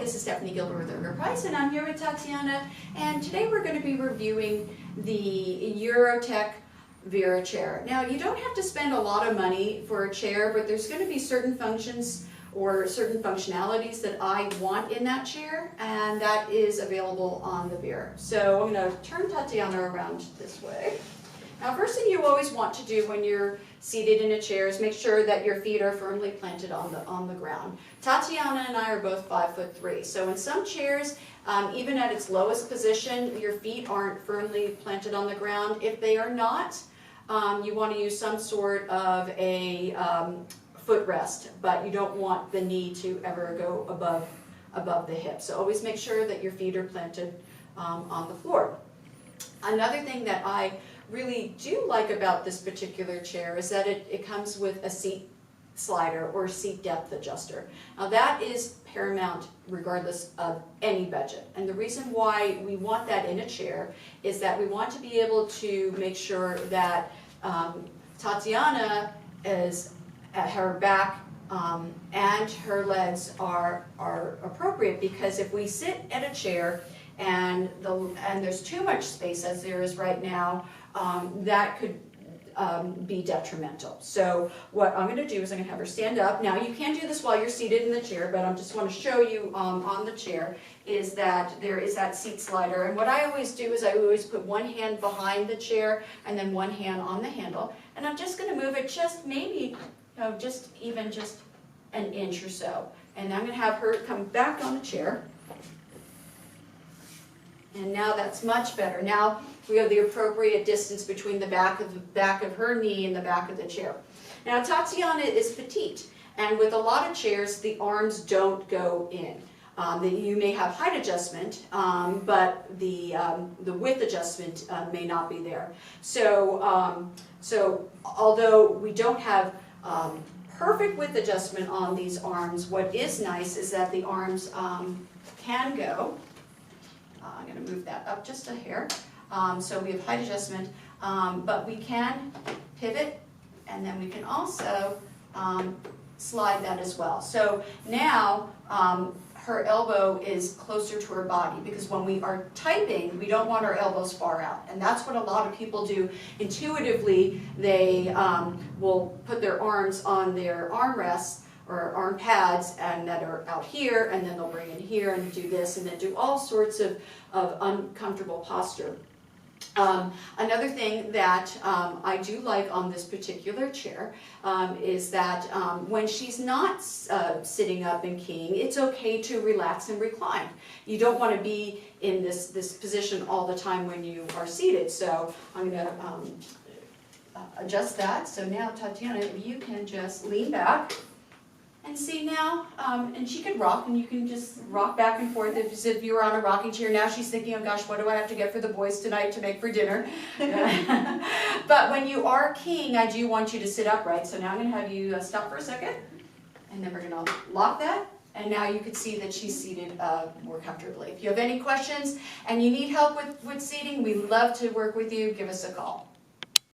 this is Stephanie Gilbert with Ergoprise, and I'm here with Tatiana, and today we're going to be reviewing the Eurotech Vera chair. Now, you don't have to spend a lot of money for a chair, but there's going to be certain functions or certain functionalities that I want in that chair, and that is available on the Vera. So I'm going to turn Tatiana around this way. Now, first thing you always want to do when you're seated in a chair is make sure that your feet are firmly planted on the ground. Tatiana and I are both 5'3", so in some chairs, even at its lowest position, your feet aren't firmly planted on the ground. If they are not, you want to use some sort of a footrest, but you don't want the knee to ever go above the hip. So always make sure that your feet are planted on the floor. Another thing that I really do like about this particular chair is that it comes with a seat slider or seat depth adjuster. Now that is paramount regardless of any budget. And the reason why we want that in a chair is that we want to be able to make sure that Tatiana is at her back and her legs are appropriate, because if we sit at a chair and there's too much space as there is right now, that could be detrimental. So what I'm going to do is I'm going to have her stand up. Now you can do this while you're seated in the chair, but I just want to show you on the chair is that there is that seat slider. And what I always do is I always put one hand behind the chair and then one hand on the handle. And I'm just going to move it just maybe, just an inch or so. And I'm going to have her come back on the chair. And now that's much better. Now we have the appropriate distance between the back of her knee and the back of the chair. Now Tatiana is petite, and with a lot of chairs, the arms don't go in. You may have height adjustment, but the width adjustment may not be there. So, although we don't have perfect width adjustment on these arms, what is nice is that the arms can go. I'm going to move that up just a hair. So we have height adjustment, but we can pivot, and then we can also slide that as well. So now her elbow is closer to her body, because when we are typing, we don't want our elbows far out. And that's what a lot of people do intuitively. They will put their arms on their armrests or arm pads and that are out here, and then they'll bring it here and do this and then do all sorts of uncomfortable posture. Another thing that I do like on this particular chair is that when she's not sitting up and keying, it's okay to relax and recline. You don't want to be in this position all the time when you are seated. So I'm going to adjust that. So now, Tatiana, you can just lean back. And see now, and she can rock, and you can just rock back and forth as if you were on a rocking chair. Now she's thinking, oh gosh, what do I have to get for the boys tonight to make for dinner? But when you are keying, I do want you to sit upright. So now I'm going to have you stop for a second, and then we're going to lock that. And now you can see that she's seated more comfortably. If you have any questions and you need help with seating, we'd love to work with you. Give us a call.